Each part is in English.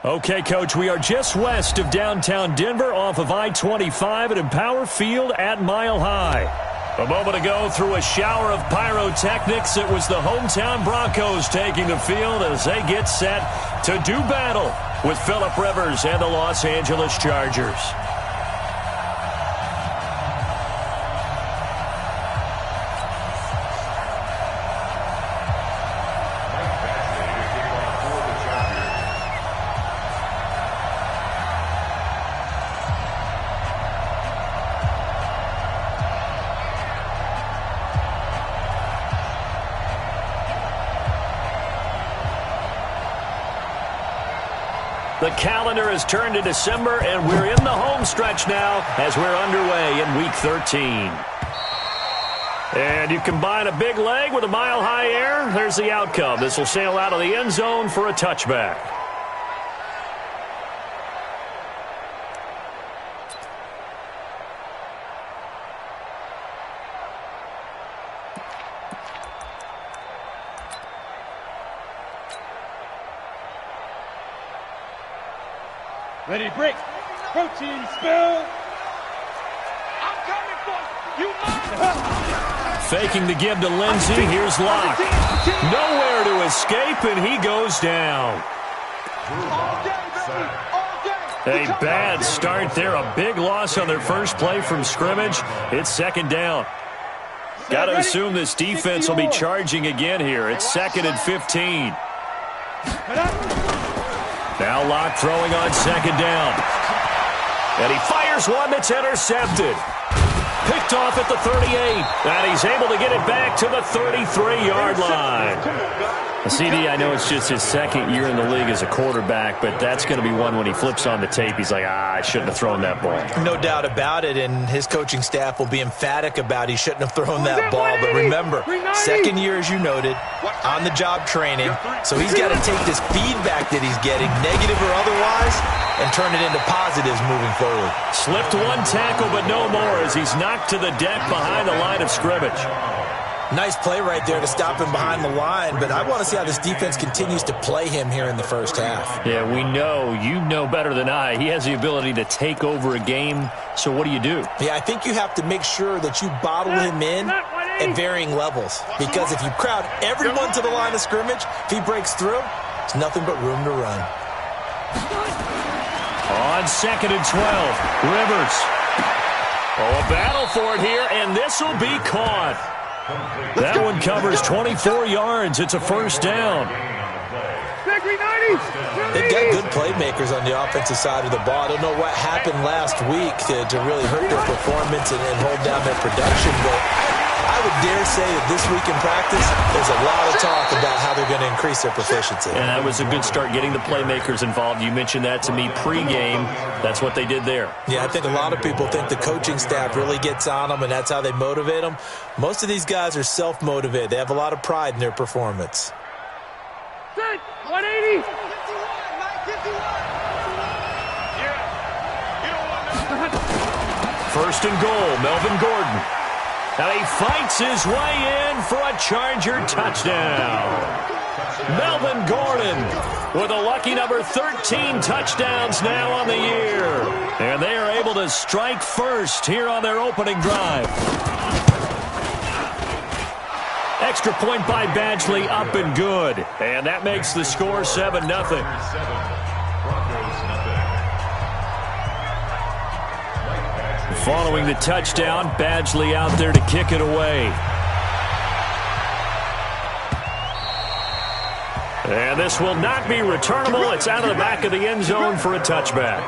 Okay, Coach, we are just west of downtown Denver off of I-25 at Empower Field at Mile High. A moment ago, through a shower of pyrotechnics, it was the hometown Broncos taking the field as they get set to do battle with Phillip Rivers and the Los Angeles Chargers. The calendar has turned to December, and we're in the home stretch now as we're underway in Week 13. And you combine a big leg with a mile-high air, there's the outcome. This will sail out of the end zone for a touchback. Ready, break. Protein spill. I'm coming for you. Faking the give to Lindsey. Here's Locke. Nowhere to escape, and he goes down. A bad start there. A big loss on their first play from scrimmage. It's second down. Got to assume this defense will be charging again here. It's 2nd and 15. Now Locke throwing on second down. And he fires one that's intercepted. Picked off at the 38. And he's able to get it back to the 33-yard line. CD, I know it's just his second year in the league as a quarterback, but that's going to be one when he flips on the tape. He's like, I shouldn't have thrown that ball. No doubt about it, and his coaching staff will be emphatic about he shouldn't have thrown that ball. But remember, second year, as you noted, on-the-job training, so he's got to take this feedback that he's getting, negative or otherwise, and turn it into positives moving forward. Slipped one tackle, but no more as he's knocked to the deck behind the line of scrimmage. Nice play right there to stop him behind the line, but I want to see how this defense continues to play him here in the first half. Yeah, we know. You know better than I. He has the ability to take over a game, so what do you do? Yeah, I think you have to make sure that you bottle him in at varying levels, because if you crowd everyone to the line of scrimmage, if he breaks through, it's nothing but room to run. On 2nd and 12, Rivers. Oh, a battle for it here, and this will be caught. That one covers 24 yards. It's a first down. They've got good playmakers on the offensive side of the ball. I don't know what happened last week to really hurt their performance and hold down their production, but I would dare say that this week in practice, there's a lot of talk about how they're going to increase their proficiency. And that was a good start, getting the playmakers involved. You mentioned that to me pregame. That's what they did there. Yeah, I think a lot of people think the coaching staff really gets on them, and that's how they motivate them. Most of these guys are self-motivated. They have a lot of pride in their performance. 180. First and goal, Melvin Gordon. And he fights his way in for a Charger touchdown. Melvin Gordon with a lucky number 13 touchdowns now on the year. And they are able to strike first here on their opening drive. Extra point by Badgley, up and good. And that makes the score 7-0. Following the touchdown, Badgley out there to kick it away. And this will not be returnable. It's out of the back of the end zone for a touchback.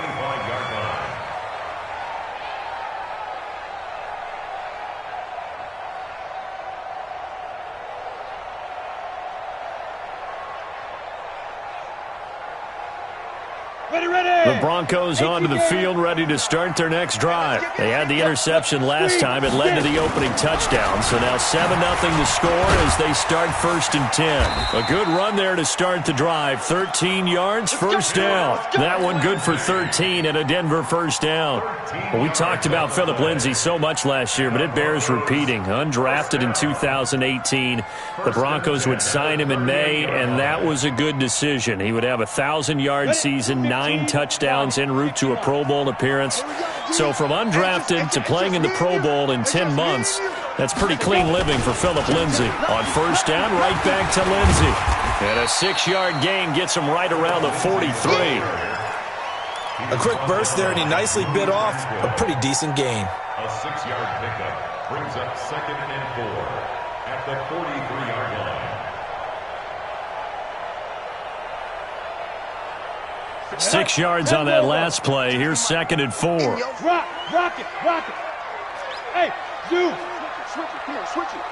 The Broncos onto the field, ready to start their next drive. They had the interception last time. It led to the opening touchdown. So now 7-0 to score as they start 1st and 10. A good run there to start the drive. 13 yards, first down. That one good for 13 and a Denver first down. Well, we talked about Phillip Lindsay so much last year, but it bears repeating. Undrafted in 2018. The Broncos would sign him in May, and that was a good decision. He would have a 1,000-yard season, 9 touchdowns en route to a Pro Bowl appearance. So from undrafted to playing in the Pro Bowl in 10 months, that's pretty clean living for Phillip Lindsay. On first down, right back to Lindsay. And a 6-yard gain gets him right around the 43. A quick burst there, and he nicely bit off a pretty decent gain. A 6-yard pickup brings up 2nd and 4 at the 43-yard line. 6 yards on that last play. Here's 2nd and 4. Rock it. Hey, Zeus. Switch it, come on, switch it.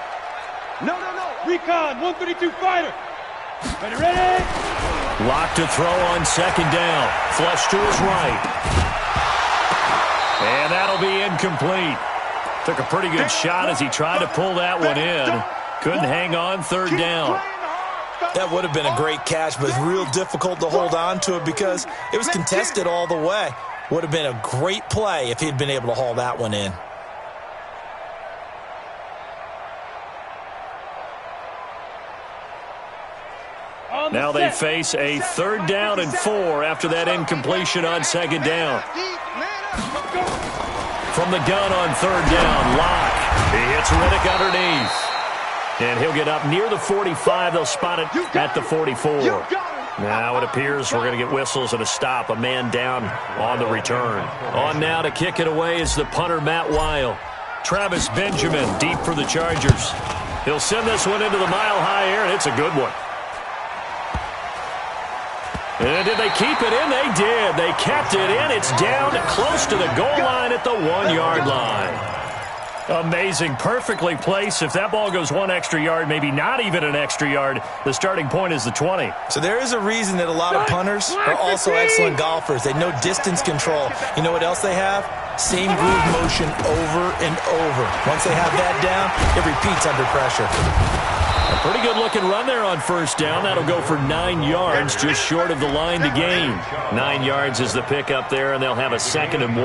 No. Recon, 132 fighter. Ready? Locked to throw on 2nd down. Flush to his right. And that'll be incomplete. Took a pretty good shot as he tried to pull that one in. Couldn't hang on 3rd down. That would have been a great catch, but it's real difficult to hold on to it because it was contested all the way. Would have been a great play if he'd been able to haul that one in. Now they face a 3rd down and 4 after that incompletion on 2nd down. From the gun on 3rd down, Locke. He hits Riddick underneath. And he'll get up near the 45. They'll spot it at the 44. Now it appears we're going to get whistles and a stop. A man down on the return. On now to kick it away is the punter, Matt Weil. Travis Benjamin deep for the Chargers. He'll send this one into the mile-high air, and it's a good one. And did they keep it in? They did. They kept it in. It's down close to the goal line at the 1-yard line. Amazing. Perfectly placed. If that ball goes 1 extra yard, maybe not even an extra yard, the starting point is the 20. So there is a reason that a lot of punters are also excellent golfers. They know distance control. You know what else they have? Same groove motion over and over. Once they have that down, it repeats under pressure. A pretty good-looking run there on 1st down. That'll go for 9 yards, just short of the line to gain. 9 yards is the pickup there, and they'll have a 2nd and 1.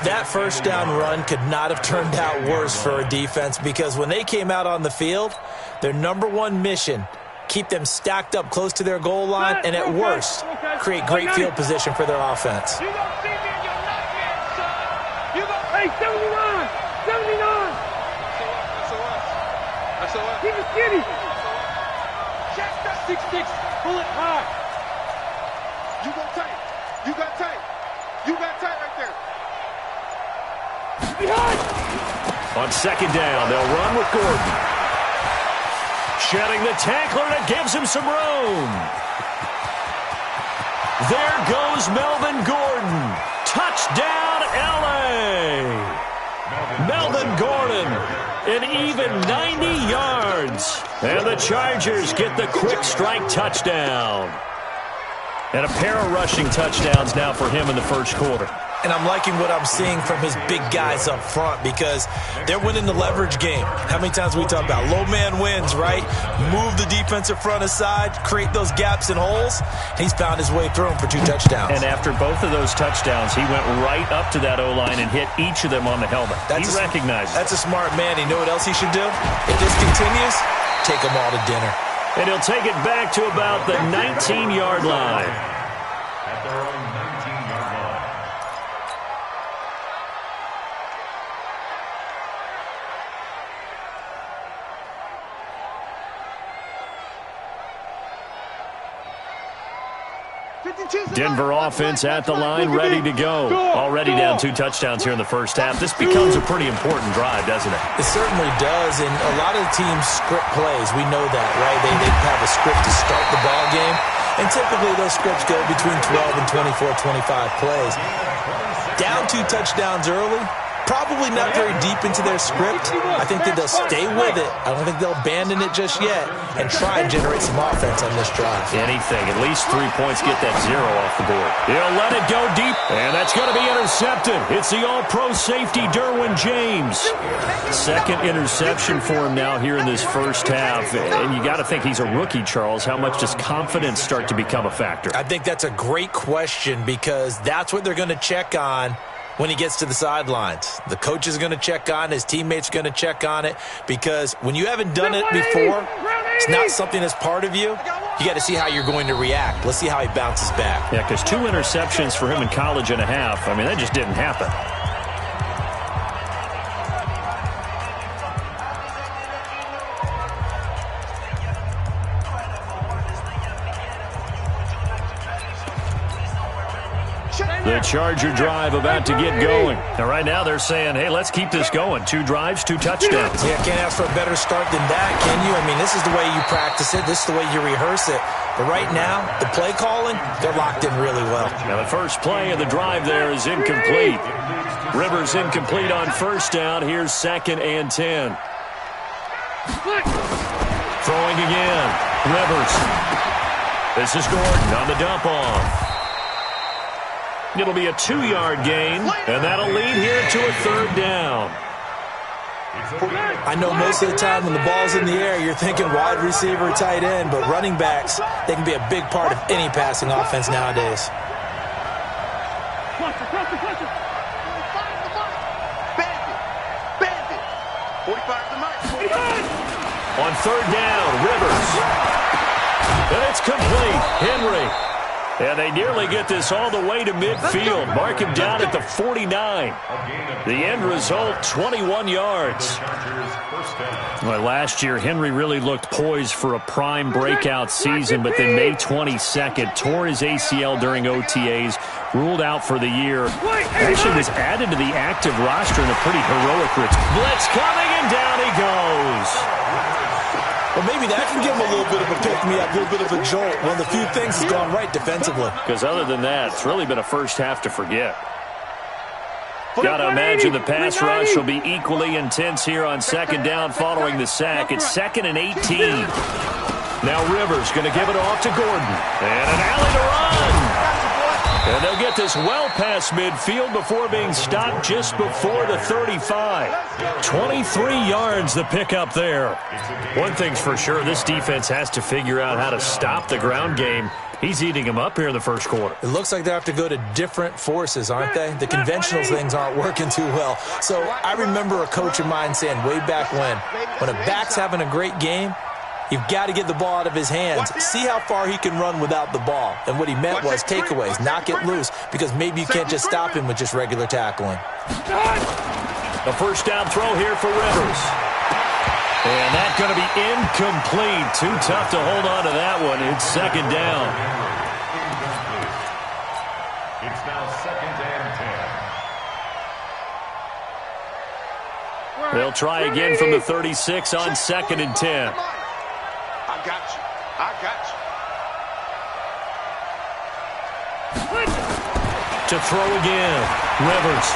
That 1st down run could not have turned out worse for a defense because when they came out on the field, their number 1 mission, keep them stacked up close to their goal line, and at worst, create great field position for their offense. You don't see me in your nightmare, son. You go, hey, 79. Keep it skinny. Check that 6'6", pull it high. You got tight. You got tight right there. Behind. On 2nd down, they'll run with Gordon. Shedding the tackler, and it gives him some room. There goes Melvin Gordon. Touchdown, L.A. Melvin Gordon, an even 90 yards. And the Chargers get the quick strike touchdown. And a pair of rushing touchdowns now for him in the 1st quarter. And I'm liking what I'm seeing from his big guys up front because they're winning the leverage game. How many times we talk about low man wins, right? Move the defensive front aside, create those gaps and holes. He's found his way through them for 2 touchdowns. And after both of those touchdowns, he went right up to that O-line and hit each of them on the helmet. He recognizes it. That's a smart man. You know what else he should do? If this continues, take them all to dinner. And he'll take it back to about the 19-yard line. At their own 19-yard line. Denver offense at the line, ready to go. Already down 2 touchdowns here in the 1st half. This becomes a pretty important drive, doesn't it? It certainly does, and a lot of the teams script plays. We know that, right? They have a script to start the ball game, and typically those scripts go between 12 and 24, 25 plays. Down 2 touchdowns early, Probably not very deep into their script. I think that they'll stay with it. I don't think they'll abandon it just yet and try and generate some offense on this drive. Anything. At least 3 points, get that 0 off the board. He'll let it go deep, and that's going to be intercepted. It's the all-pro safety, Derwin James. Second interception for him now here in this first half. And you got to think he's a rookie, Charles. How much does confidence start to become a factor? I think that's a great question because that's what they're going to check on when he gets to the sidelines. The coach is going to check on, his teammates are going to check on it, because when you haven't done it before, it's not something that's part of you. You got to see how you're going to react. Let's see how he bounces back. Yeah, because 2 interceptions for him in college and a half, I mean, that just didn't happen. The Charger drive about to get going. And right now they're saying, hey, let's keep this going. 2 drives, 2 touchdowns. Yeah, can't ask for a better start than that, can you? I mean, this is the way you practice it. This is the way you rehearse it. But right now, the play calling, they're locked in really well. Now the first play of the drive there is incomplete. Rivers incomplete on first down. Here's 2nd and 10. Throwing again. Rivers. This is Gordon on the dump off. It'll be a 2-yard gain, and that'll lead here to a 3rd down. I know most of the time when the ball's in the air, you're thinking wide receiver, tight end, but running backs, they can be a big part of any passing offense nowadays. On 3rd down, Rivers. And it's complete. Henry. And they nearly get this all the way to midfield. Mark him down at the 49. The end result, 21 yards. Well, last year, Henry really looked poised for a prime breakout season, but then May 22nd, tore his ACL during OTAs, ruled out for the year. Actually was added to the active roster in a pretty heroic blitz coming, and down he goes. Well, maybe that can give him a little bit of a pick-me-up, a little bit of a jolt. One of the few things has gone right defensively. Because other than that, it's really been a first half to forget. Got to imagine the pass rush will be equally intense here on 2nd down following the sack. It's 2nd and 18. Now Rivers going to give it off to Gordon. And an alley to run. And they'll get this well past midfield before being stopped just before the 35. 23 yards the pickup there. One thing's for sure, this defense has to figure out how to stop the ground game. He's eating them up here in the first quarter. It looks like they have to go to different forces, aren't they? The conventional things aren't working too well. So I remember a coach of mine saying way back when a back's having a great game, you've got to get the ball out of his hands. See how far he can run without the ball. And what he meant was takeaways, knock it loose, because maybe you can't just stop him with just regular tackling. A first down throw here for Rivers. And that's going to be incomplete. Too tough to hold on to that one. It's 2nd down. It's now 2nd and 10. They'll try again from the 36 on 2nd and 10. I got you. I got you. To throw again. Rivers.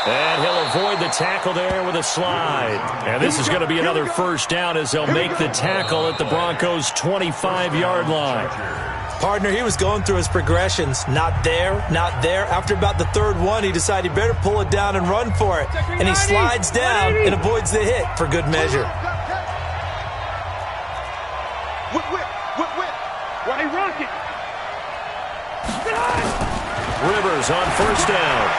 And he'll avoid the tackle there with a slide. And this is going to be another first down as they'll make the tackle at the Broncos' 25-yard line. Partner, he was going through his progressions. Not there, not there. After about the 3rd one, he decided he better pull it down and run for it. And he slides down and avoids the hit for good measure. Whip. Why rocket? Rivers on first down.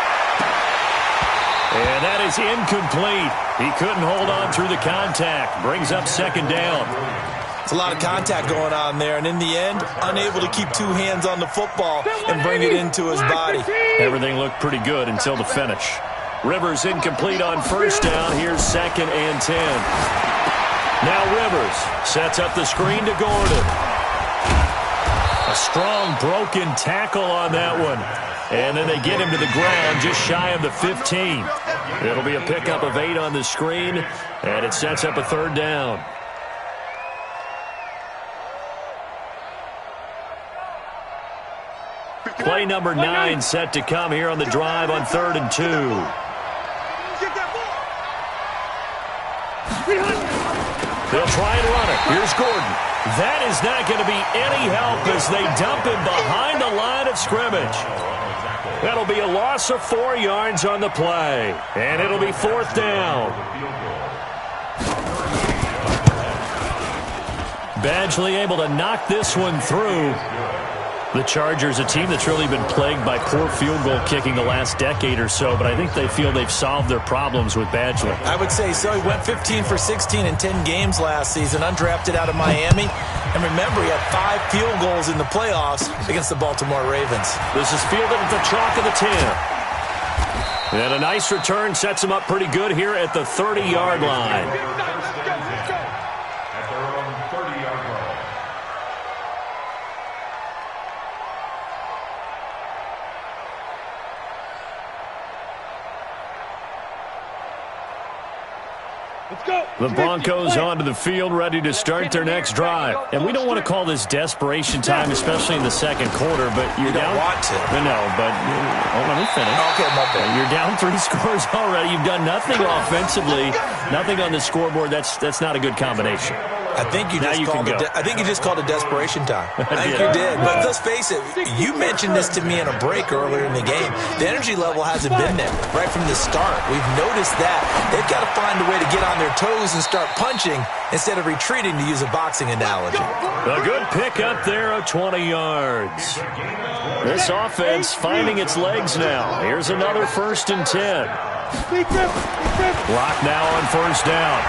And that is incomplete. He couldn't hold on through the contact. Brings up 2nd down. It's a lot of contact going on there, and in the end, unable to keep 2 hands on the football and bring it into his body. Everything looked pretty good until the finish. Rivers incomplete on first down. Here's 2nd and 10. Now Rivers sets up the screen to Gordon. A strong broken tackle on that one. And then they get him to the ground just shy of the 15. It'll be a pickup of 8 on the screen, and it sets up a 3rd down. Play number 9 set to come here on the drive on 3rd and 2. They'll try and run it. Here's Gordon. That is not going to be any help as they dump him behind the line of scrimmage. That'll be a loss of 4 yards on the play, and it'll be 4th down. Badgley able to knock this one through. The Chargers, a team that's really been plagued by poor field goal kicking the last decade or so, but I think they feel they've solved their problems with Badgley. I would say so. He went 15 for 16 in 10 games last season, undrafted out of Miami. And remember, he had 5 field goals in the playoffs against the Baltimore Ravens. This is fielded at the chalk of the 10. And a nice return sets him up pretty good here at the 30-yard line. At their own 30-yard line. The Broncos onto the field, ready to start their next drive. And we don't want to call this desperation time, especially in the second quarter, but you're down. You don't want to. No, but let me finish. Okay, my bad. You're down 3 scores already. You've done nothing offensively, nothing on the scoreboard. That's not a good combination. I think you just called it desperation time. I think you did. But let's face it, you mentioned this to me in a break earlier in the game. The energy level hasn't been there right from the start. We've noticed that. They've got to find a way to get on their toes and start punching instead of retreating, to use a boxing analogy. A good pick up there of 20 yards. This offense finding its legs now. Here's another 1st and 10. Block now on 1st down.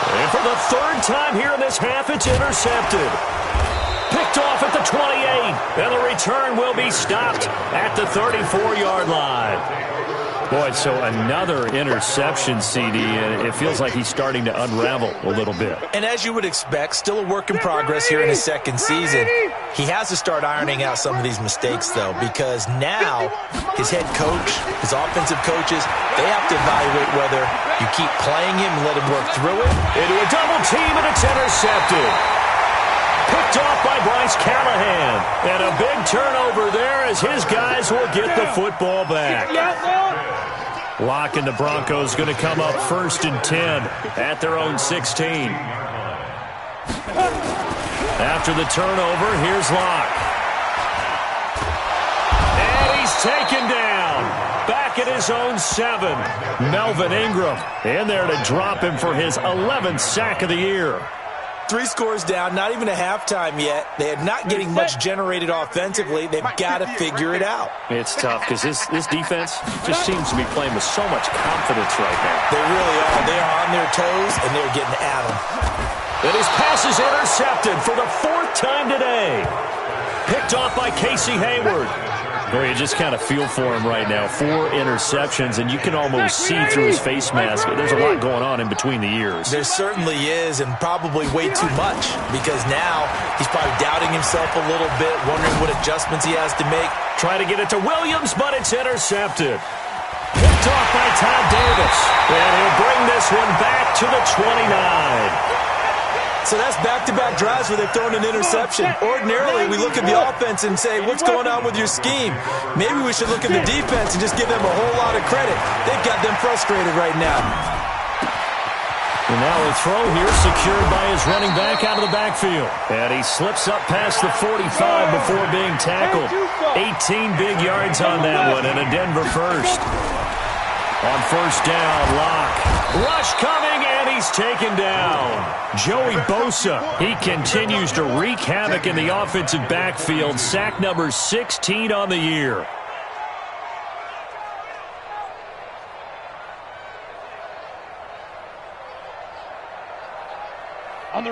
And for the 3rd time here in this half, it's intercepted. Picked off at the 28, and the return will be stopped at the 34-yard line. Boy, so another interception, CD, and it feels like he's starting to unravel a little bit. And as you would expect, still a work in progress here in his second season. He has to start ironing out some of these mistakes, though, because now his head coach, his offensive coaches, they have to evaluate whether you keep playing him and let him work through it. Into a double team, and it's intercepted. Picked off by Bryce Callahan. And a big turnover there as his guys will get the football back. Locke and the Broncos going to come up 1st and 10 at their own 16. After the turnover, here's Locke. And he's taken down. Back at his own 7. Melvin Ingram in there to drop him for his 11th sack of the year. 3 scores down, not even a halftime yet. They are not getting much generated offensively. They've got to figure it out. It's tough because this defense just seems to be playing with so much confidence right now. They really are. They are on their toes, and they're getting at them. And his pass is intercepted for the 4th time today. Picked off by Casey Hayward. Boy, you just kind of feel for him right now. 4 interceptions, and you can almost see through his face mask. There's a lot going on in between the ears. There certainly is, and probably way too much, because now he's probably doubting himself a little bit, wondering what adjustments he has to make. Trying to get it to Williams, but it's intercepted. Picked off by Todd Davis. And he'll bring this one back to the 29. So that's back-to-back drives where they've thrown an interception. Ordinarily, we look at the offense and say, what's going on with your scheme? Maybe we should look at the defense and just give them a whole lot of credit. They've got them frustrated right now. And now a throw here secured by his running back out of the backfield. And he slips up past the 45 before being tackled. 18 big yards on that one, and a Denver first. On 1st down, Locke. Rush coming, and he's taken down. Joey Bosa, he continues to wreak havoc in the offensive backfield. Sack number 16 on the year.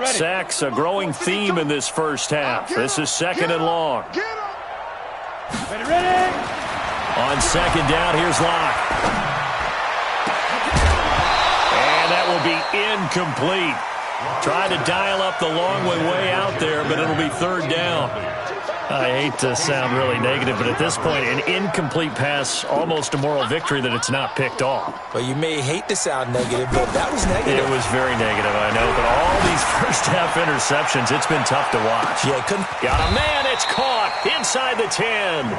Sacks a growing theme in this first half. This is 2nd and long. Ready. On 2nd down, here's Locke. That will be incomplete. Try to dial up the long way out there, but it'll be 3rd down. I hate to sound really negative, but at this point, an incomplete pass, almost a moral victory that it's not picked off. Well, you may hate to sound negative, but that was negative. It was very negative, I know, but all these first-half interceptions, it's been tough to watch. Yeah, couldn't. Got a man, it's caught inside the 10.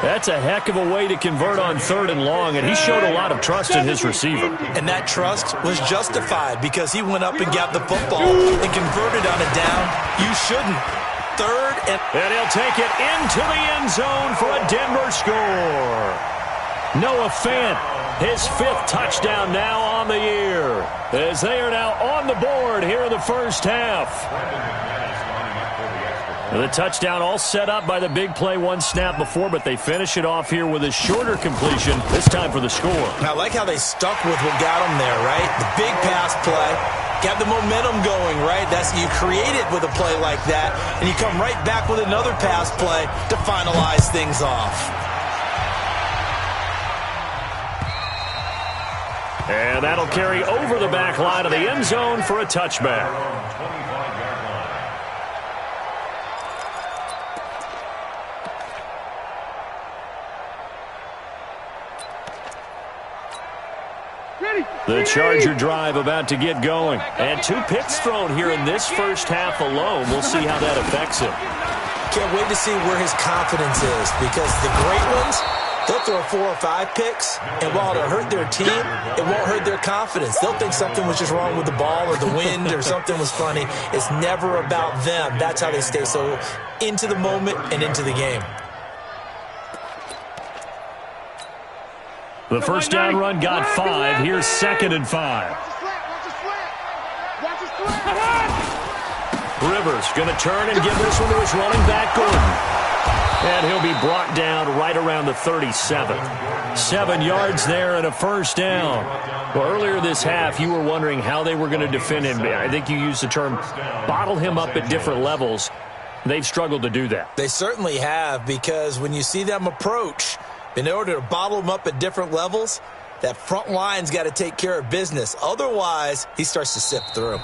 That's a heck of a way to convert on 3rd and long, and he showed a lot of trust in his receiver. And that trust was justified because he went up and got the football and converted on a down. You shouldn't. 3rd and he'll take it into the end zone for a Denver score. Noah Fant, his 5th touchdown now on the year, as they are now on the board here in the first half. The touchdown all set up by the big play one snap before, but they finish it off here with a shorter completion, this time for the score. I like how they stuck with what got them there, right? The big pass play, got the momentum going, right? You create it with a play like that, and you come right back with another pass play to finalize things off. And that'll carry over the back line of the end zone for a touchback. The Charger drive about to get going. And 2 picks thrown here in this first half alone. We'll see how that affects him. Can't wait to see where his confidence is, because the great ones, they'll throw 4 or 5 picks, and while it'll hurt their team, it won't hurt their confidence. They'll think something was just wrong with the ball or the wind or something was funny. It's never about them. That's how they stay so into the moment and into the game. The first down run got 5. Here's 2nd and 5. Rivers going to turn and give this one to his running back, Gordon. And he'll be brought down right around the 37. 7 yards there and a first down. Well, earlier this half, you were wondering how they were going to defend him. I think you used the term bottle him up at different levels. They've struggled to do that. They certainly have, because when you see them approach, in order to bottle him up at different levels, that front line's got to take care of business. Otherwise, he starts to sift through.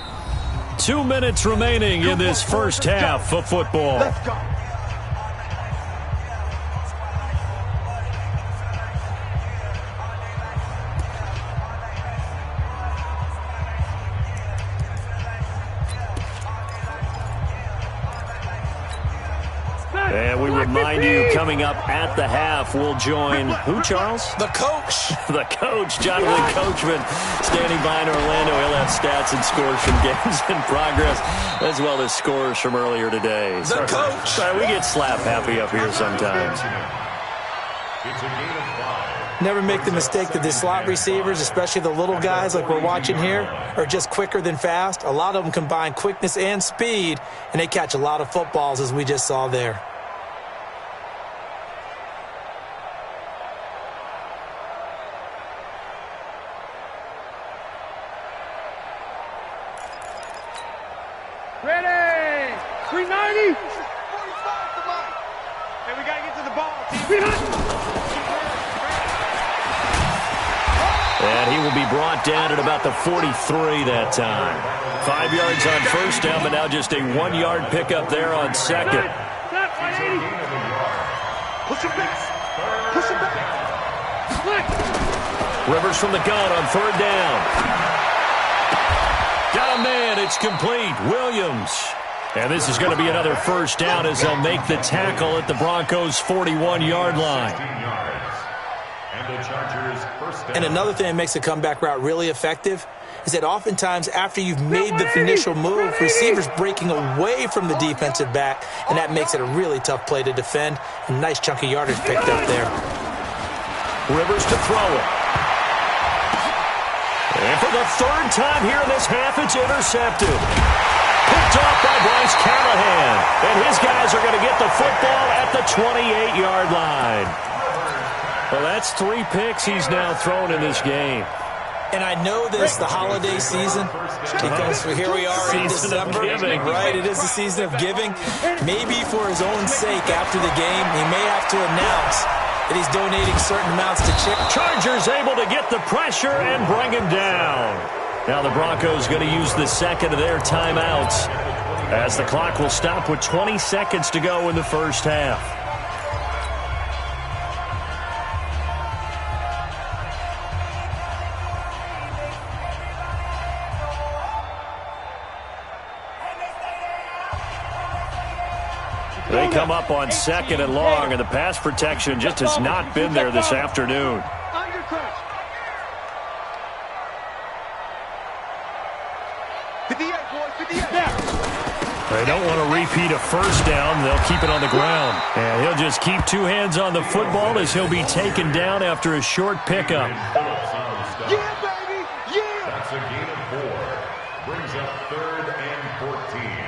2 minutes remaining in this first half of football. Let's go. And we remind you, coming up at the half, we'll join who, Charles? The coach. The coach, Jonathan Coachman, standing by in Orlando. He'll have stats and scores from games in progress, as well as scores from earlier today. The coach. Sorry, we get slap happy up here sometimes. It's a gain of 5. Never make the mistake that the slot receivers, especially the little guys like we're watching here, are just quicker than fast. A lot of them combine quickness and speed, and they catch a lot of footballs, as we just saw there. Ready! 390! Hey, we got to get to the ball, team. And he will be brought down at about the 43 that time. 5 yards on first down, but now just a 1-yard pickup there on second. Push him back. Push him back. Rivers from the gun on 3rd down. Got a man, it's complete. Williams. And this is going to be another first down as they'll make the tackle at the Broncos' 41-yard line. And another thing that makes a comeback route really effective is that oftentimes after you've made the initial move, receivers breaking away from the defensive back, and that makes it a really tough play to defend. A nice chunk of yardage picked up there. Rivers to throw it. And for the 3rd time here in this half, it's intercepted. Picked off by Bryce Callahan. And his guys are going to get the football at the 28-yard line. Well, that's 3 picks he's now thrown in this game. And I know this, the holiday season, because here we are in December, right? It is the season of giving. Maybe for his own sake after the game, he may have to announce that he's donating certain amounts to charity. Chargers able to get the pressure and bring him down. Now the Broncos going to use the second of their timeouts. as the clock will stop with 20 seconds to go in the first half. They come up on 2nd and long, and the pass protection just has not been there this afternoon. They don't want to repeat a first down. They'll keep it on the ground. And he'll just keep 2 hands on the football as he'll be taken down after a short pickup. Yeah, baby! Yeah! That's a gain of 4. Brings up 3rd and 14.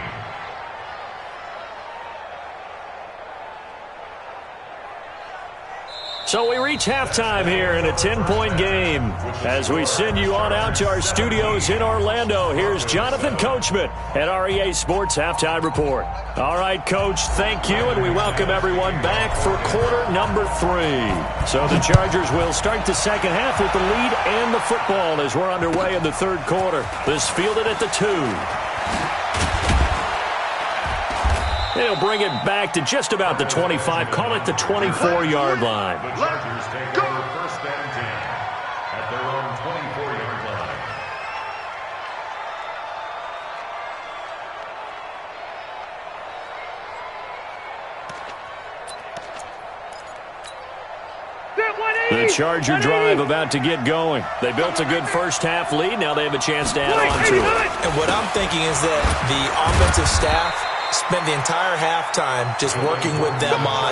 So we reach halftime here in a 10-point game. As we send you on out to our studios in Orlando, here's Jonathan Coachman at REA Sports Halftime Report. All right, Coach, thank you, and we welcome everyone back for quarter number 3. So the Chargers will start the second half with the lead and the football as we're underway in the third quarter. This fielded at the 2. They'll bring it back to just about the 25, call it the 24-yard line. The Chargers take over 1st and 10 at their own 24-yard line. The Charger drive about to get going. They built a good first half lead. Now they have a chance to add on to it. And what I'm thinking is that the offensive staff spend the entire halftime just working with them on,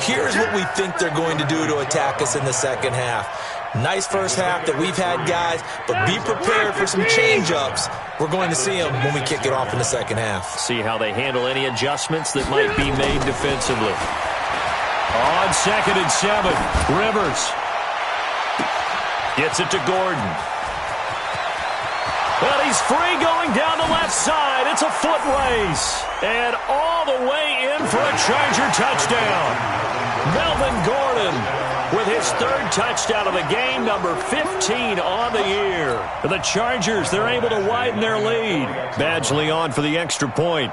here's what we think they're going to do to attack us in the second half. Nice first half that we've had, guys, but be prepared for some change-ups. We're going to see them when we kick it off in the second half. See how they handle any adjustments that might be made defensively. On 2nd and 7, Rivers gets it to Gordon. Well, he's free going down the left side. It's a foot race. And all the way in for a Charger touchdown. Melvin Gordon with his 3rd touchdown of the game, number 15 on the year. The Chargers, they're able to widen their lead. Badgley on for the extra point.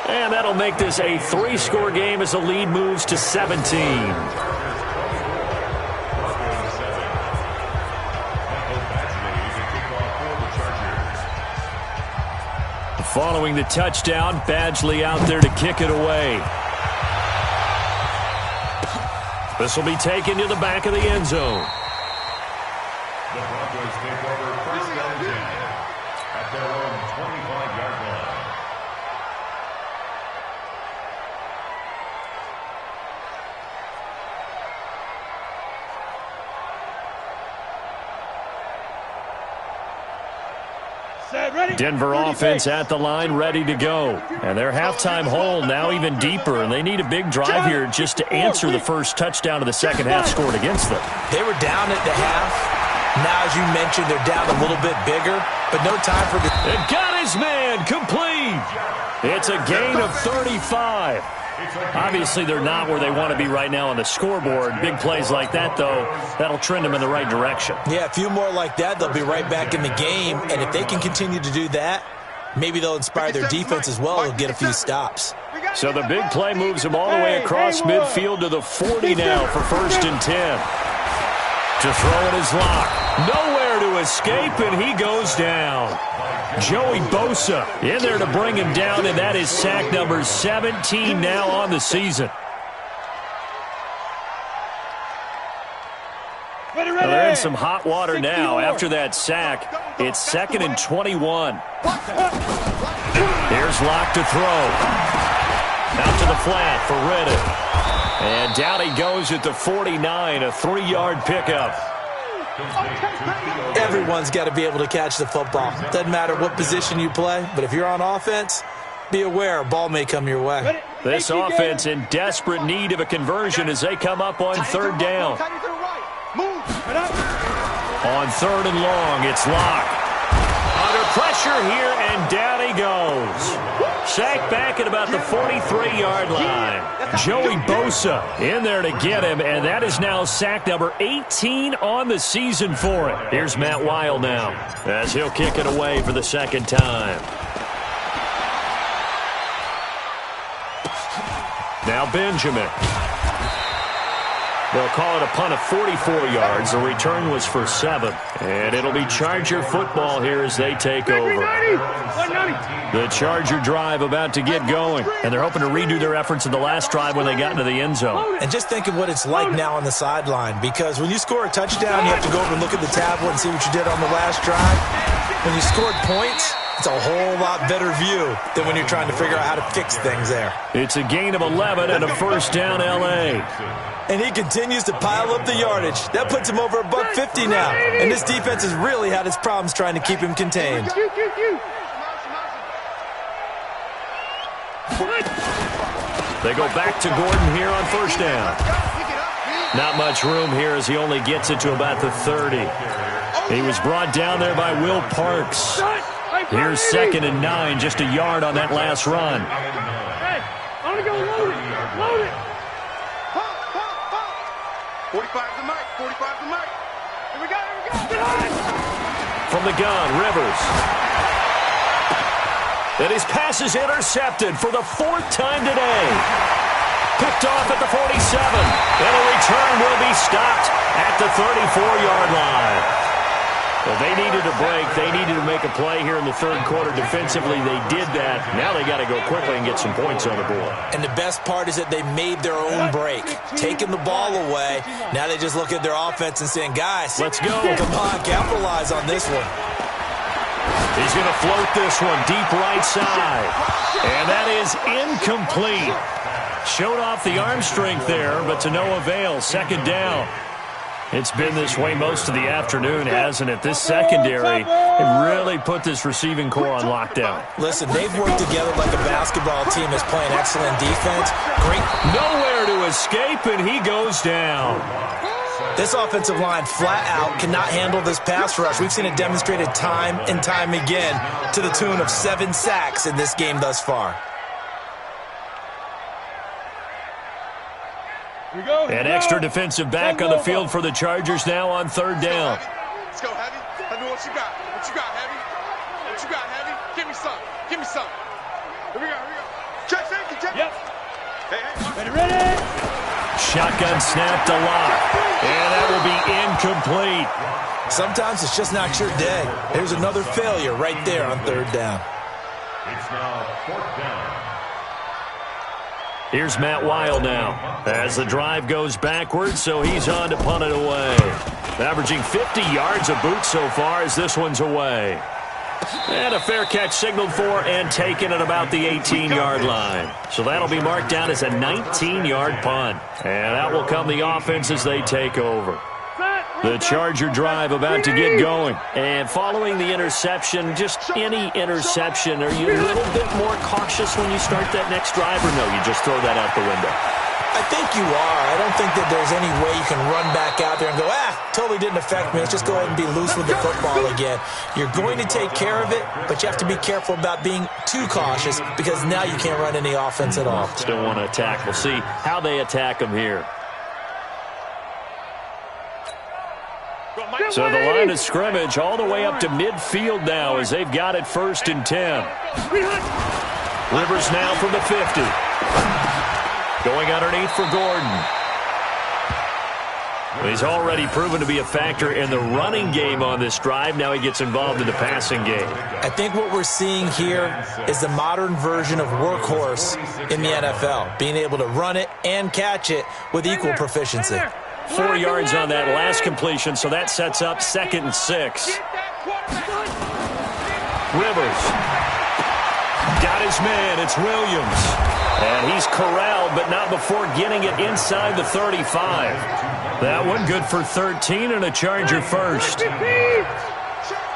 And that'll make this a 3-score game as the lead moves to 17. Following the touchdown, Badgley out there to kick it away. This will be taken to the back of the end zone. The Broncos take over 1st and 10 at their own 25-yard line. Denver offense at the line, ready to go. And their halftime hole now even deeper, and they need a big drive here just to answer the first touchdown of the second half scored against them. They were down at the half. Now, as you mentioned, they're down a little bit bigger, but no time for the... It got his man complete. It's a gain of 35. Obviously, they're not where they want to be right now on the scoreboard. Big plays like that, though, that'll trend them in the right direction. Yeah, a few more like that, they'll be right back in the game. And if they can continue to do that, maybe they'll inspire their defense as well and get a few stops. So the big play moves them all the way across midfield to the 40 now for 1st and 10. To throw it is Locke. Nowhere to escape, and he goes down. Joey Bosa in there to bring him down, and that is sack number 17 now on the season. Well, they're in some hot water now. After that sack, it's 2nd and 21. Here's Locke to throw. Out to the flat for Reddick. And down he goes at the 49, a 3-yard pickup. Everyone's got to be able to catch the football. Doesn't matter what position you play, but if you're on offense, be aware a ball may come your way. This offense in desperate need of a conversion as they come up on 3rd down. On 3rd and long, it's Locke. Under pressure here, and down he goes. Sacked back at about the 43-yard line. Joey Bosa in there to get him, and that is now sack number 18 on the season for it. Here's Matt Weil now as he'll kick it away for the second time. Now Benjamin. They'll call it a punt of 44 yards. The return was for 7. And it'll be Charger football here as they take over. The Charger drive about to get going. And they're hoping to redo their efforts in the last drive when they got into the end zone. And just think of what it's like now on the sideline. Because when you score a touchdown, you have to go over and look at the tablet and see what you did on the last drive. When you scored points, it's a whole lot better view than when you're trying to figure out how to fix things there. It's a gain of 11 and a first down L.A. And he continues to pile up the yardage. That puts him over $150 now. And this defense has really had its problems trying to keep him contained. They go back to Gordon here on first down. Not much room here as he only gets it to about the 30. He was brought down there by Will Parks. Here's 2nd and 9, just a yard on that last run. Hey, I'm going to go load it. Load it. 45's the mic. 45's the mic. Here we go. Here we go. From the gun, Rivers. And his pass is intercepted for the 4th time today. Picked off at the 47. And a return will be stopped at the 34-yard line. Well, they needed a break. They needed to make a play here in the third quarter. Defensively, they did that. Now they got to go quickly and get some points on the board. And the best part is that they made their own break. Taking the ball away. Now they just look at their offense and saying, guys, let's go. Come on, capitalize on this one. He's going to float this one deep right side. And that is incomplete. Showed off the arm strength there, but to no avail. Second down. It's been this way most of the afternoon, hasn't it? This secondary really put this receiving core on lockdown. Listen, they've worked together like a basketball team that's playing excellent defense. Great. Nowhere to escape, and he goes down. This offensive line flat out cannot handle this pass rush. We've seen it demonstrated time and time again to the tune of 7 sacks in this game thus far. An extra defensive back on the field for the Chargers now on third down. Let's go, Heavy. Tell me what you got. What you got, Heavy? What you got, Heavy? Give me some. Give me some. Here we go. Here we go. Check safety. Check. Yep. Hey. Ready. Shotgun snap to Lock. And that will be incomplete. Sometimes it's just not your day. There's another failure right there on third down. It's now 4th down. Here's Matt Weil now as the drive goes backwards, so he's on to punt it away. Averaging 50 yards a boot so far as this one's away. And a fair catch signaled for and taken at about the 18-yard line. So that'll be marked down as a 19-yard punt. And out will come the offense as they take over. The Charger drive about to get going. And following the interception, just any interception, are you a little bit more cautious when you start that next drive, or no, you just throw that out the window? I think you are. I don't think that there's any way you can run back out there and go, totally didn't affect me. Let's just go ahead and be loose with the football again. You're going to take care of it, but you have to be careful about being too cautious because now you can't run any offense at all. Still want to attack. We'll see how they attack them here. So the line of scrimmage all the way up to midfield now as they've got it 1st and 10. Rivers now from the 50. Going underneath for Gordon. He's already proven to be a factor in the running game on this drive. Now he gets involved in the passing game. I think what we're seeing here is the modern version of workhorse in the NFL, being able to run it and catch it with equal proficiency. 4 yards on that last completion, so that sets up 2nd and 6. Rivers got his man. It's Williams. And he's corralled, but not before getting it inside the 35. That one good for 13 and a Charger first.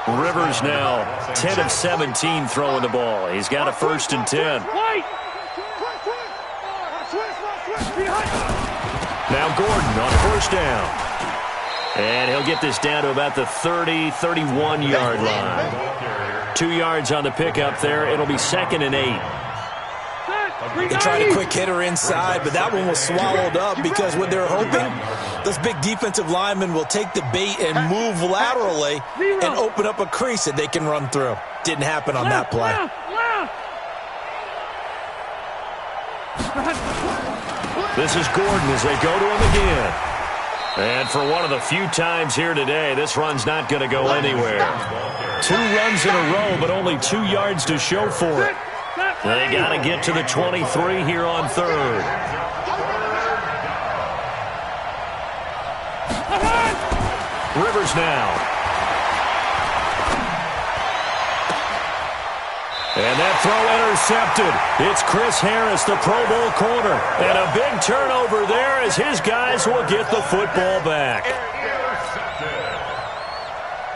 Rivers now 10 of 17 throwing the ball. He's got a 1st and 10. Now Gordon on 1st down. And he'll get this down to about the 30, 31-yard line. 2 yards on the pickup there. It'll be 2nd and 8. They tried a quick hitter inside, but that one was swallowed up because what they're hoping, those big defensive linemen will take the bait and move laterally and open up a crease that they can run through. Didn't happen on that play. This is Gordon as they go to him again. And for one of the few times here today, this run's not going to go anywhere. 2 runs in a row, but only 2 yards to show for it. They got to get to the 23 here on third. Rivers now. And that throw intercepted. It's Chris Harris, the Pro Bowl corner. And a big turnover there as his guys will get the football back.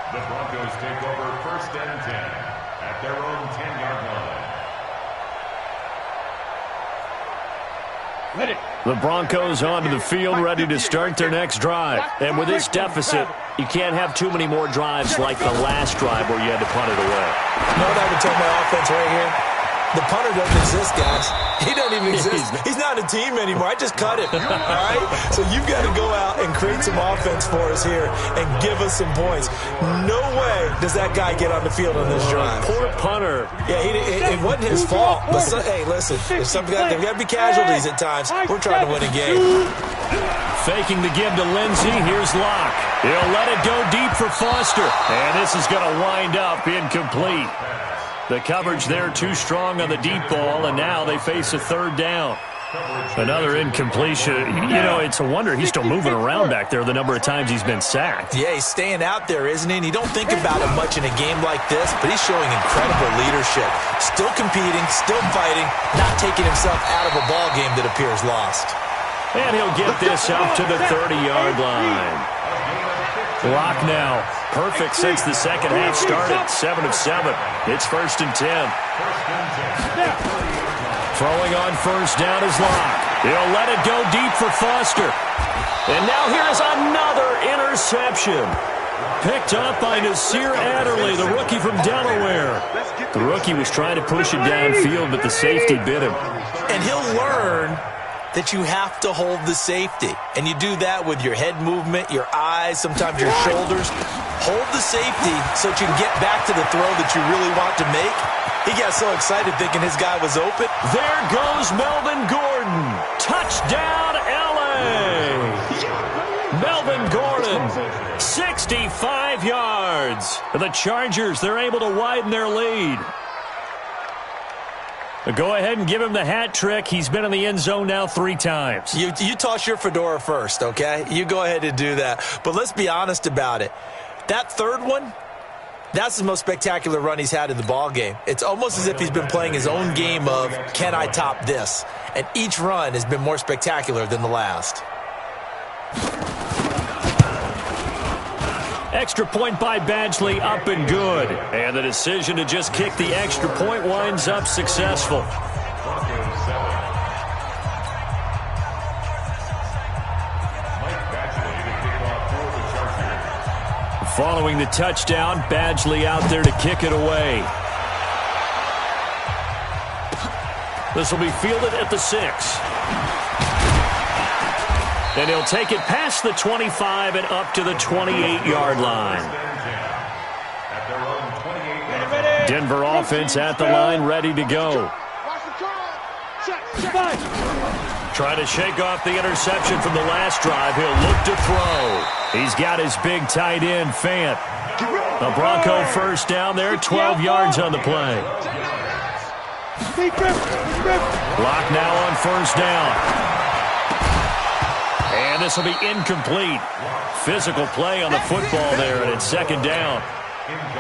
The Broncos take over 1st and 10 at their own 10-yard line. The Broncos onto the field, ready to start their next drive. And with this deficit, you can't have too many more drives like the last drive where you had to punt it away. You know what I would tell my offense right here? The punter doesn't exist, guys. He doesn't even exist. He's not a team anymore. I just cut him, all right? So you've got to go out and create some offense for us here and give us some points. No way does that guy get on the field on this drive. Poor punter. Yeah, it wasn't his fault. But hey, listen, there's got to be casualties at times. We're trying to win a game. Faking the give to Lindsey. Here's Locke. He'll let it go deep for Foster. And this is going to wind up incomplete. The coverage there too strong on the deep ball, and now they face a 3rd down. Another incompletion. You know, it's a wonder he's still moving around back there the number of times he's been sacked. Yeah, he's staying out there, isn't he? And you don't think about him much in a game like this, but he's showing incredible leadership. Still competing, still fighting, not taking himself out of a ball game that appears lost. And he'll get this up to the 30-yard line. Block now. Perfect since the second half started. 7 of 7. It's 1st and 10. Throwing on 1st down is Locke. He'll let it go deep for Foster. And now here's another interception. Picked up by Nasir Adderley, the rookie from Delaware. The rookie was trying to push it downfield, but the safety bit him. And he'll learn that you have to hold the safety. And you do that with your head movement, your eyes, sometimes your shoulders. Hold the safety so that you can get back to the throw that you really want to make. He got so excited thinking his guy was open. There goes Melvin Gordon. Touchdown, L.A. Melvin Gordon, 65 yards. The Chargers, they're able to widen their lead. Go ahead and give him the hat trick. He's been in the end zone now 3 times. You toss your fedora first, okay? You go ahead and do that. But let's be honest about it. That 3rd one, that's the most spectacular run he's had in the ball game. It's almost as if he's been playing his own game of, can I top this? And each run has been more spectacular than the last. Extra point by Badgley, up and good. And the decision to just kick the extra point winds up successful. Following the touchdown, Badgley out there to kick it away. This will be fielded at the 6. And he'll take it past the 25 and up to the 28-yard line. Denver offense at the line, ready to go. Trying to shake off the interception from the last drive. He'll look to throw. He's got his big tight end, Fant. The Bronco 1st down there, 12 yards on the play. Block now on 1st down. And this will be incomplete. Physical play on the football there, and it's 2nd down.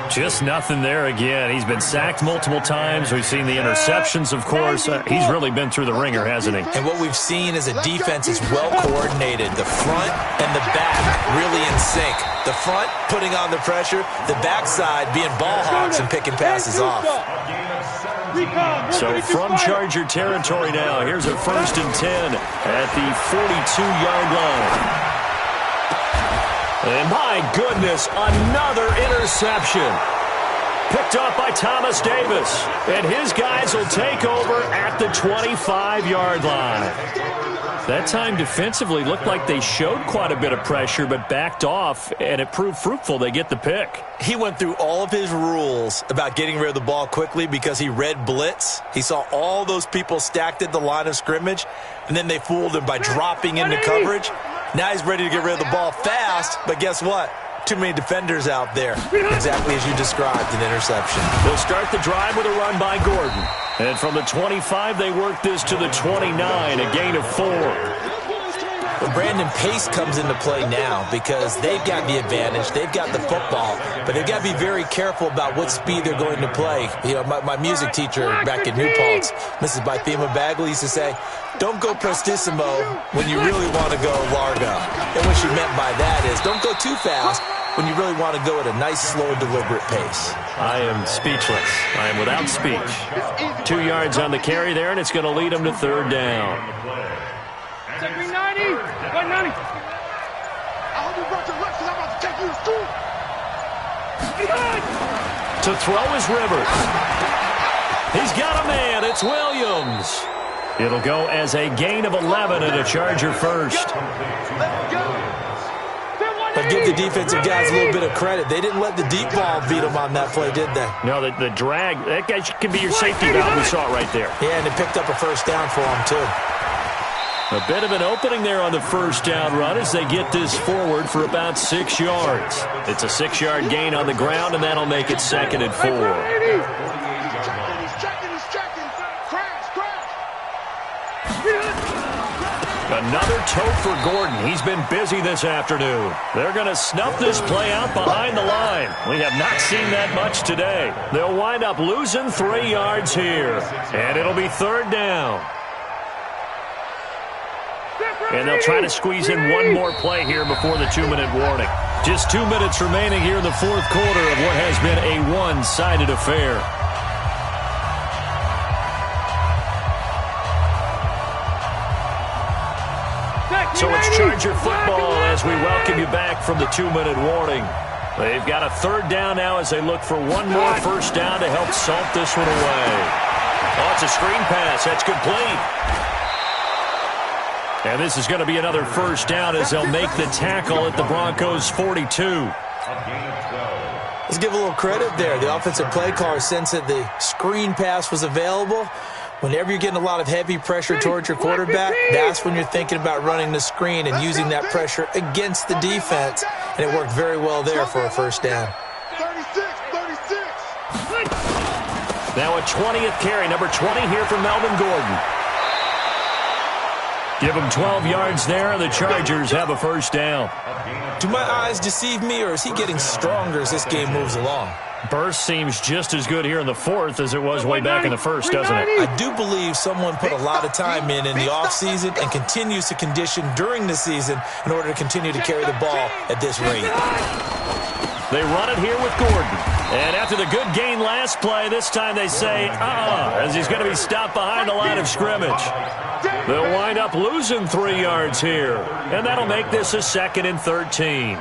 Just nothing there again. He's been sacked multiple times. We've seen the interceptions, of course. He's really been through the ringer, hasn't he? And what we've seen is a defense is well coordinated. The front and the back really in sync. The front putting on the pressure. The backside being ball hawks and picking passes off. So from Charger territory now, here's a 1st and 10 at the 42-yard line. And my goodness, another interception. Picked off by Thomas Davis. And his guys will take over at the 25-yard line. That time defensively looked like they showed quite a bit of pressure but backed off, and it proved fruitful. They get the pick. He went through all of his rules about getting rid of the ball quickly because he read blitz. He saw all those people stacked at the line of scrimmage, and then they fooled him by dropping into coverage. Now he's ready to get rid of the ball fast, but guess what? Too many defenders out there. Exactly as you described, an interception. They'll start the drive with a run by Gordon. And from the 25, they work this to the 29, a gain of 4. But Brandon, pace comes into play now because they've got the advantage. They've got the football, but they've got to be very careful about what speed they're going to play. You know, my music teacher back in New Paltz, Mrs. Bythema Bagley, used to say, don't go prestissimo when you really want to go largo. And what she meant by that is don't go too fast when you really want to go at a nice, slow, deliberate pace. I am speechless. I am without speech. 2 yards on the carry there, and it's going to lead them to third down. Take me 90. 190. I hope you brought your lunch because I'm about to take you to school. To throw is Rivers. He's got a man. It's Williams. It'll go as a gain of 11 and a Charger first. But give the defensive guys a little bit of credit. They didn't let the deep ball beat them on that play, did they? No, the drag, that guy can be your safety valve. We saw it right there. Yeah, and it picked up a first down for them, too. A bit of an opening there on the first down run as they get this forward for about 6 yards. It's a 6-yard gain on the ground, and that'll make it 2nd and 4. Another toe for Gordon. He's been busy this afternoon. They're going to snuff this play out behind the line. We have not seen that much today. They'll wind up losing 3 yards here. And it'll be third down. And they'll try to squeeze in one more play here before the 2-minute warning. Just 2 minutes remaining here in the fourth quarter of what has been a one-sided affair. So it's Charger football as we welcome you back from the 2-minute warning. They've got a third down now as they look for one more first down to help salt this one away. Oh, it's a screen pass. That's complete. And this is going to be another first down as they'll make the tackle at the Broncos' 42. Let's give a little credit there. The offensive play caller sensed that the screen pass was available. Whenever you're getting a lot of heavy pressure towards your quarterback, that's when you're thinking about running the screen and using that pressure against the defense. And it worked very well there for a first down. 36. Now a 20th carry, number 20 here from Melvin Gordon. Give him 12 yards there, and the Chargers have a first down. Do my eyes deceive me, or is he getting stronger as this game moves along? Burst seems just as good here in the fourth as it was way back in the first, doesn't it? I do believe someone put a lot of time in the offseason and continues to condition during the season in order to continue to carry the ball at this rate. They run it here with Gordon. And after the good gain last play, this time they say, as he's going to be stopped behind the line of scrimmage. They'll wind up losing 3 yards here. And that'll make this a 2nd and 13.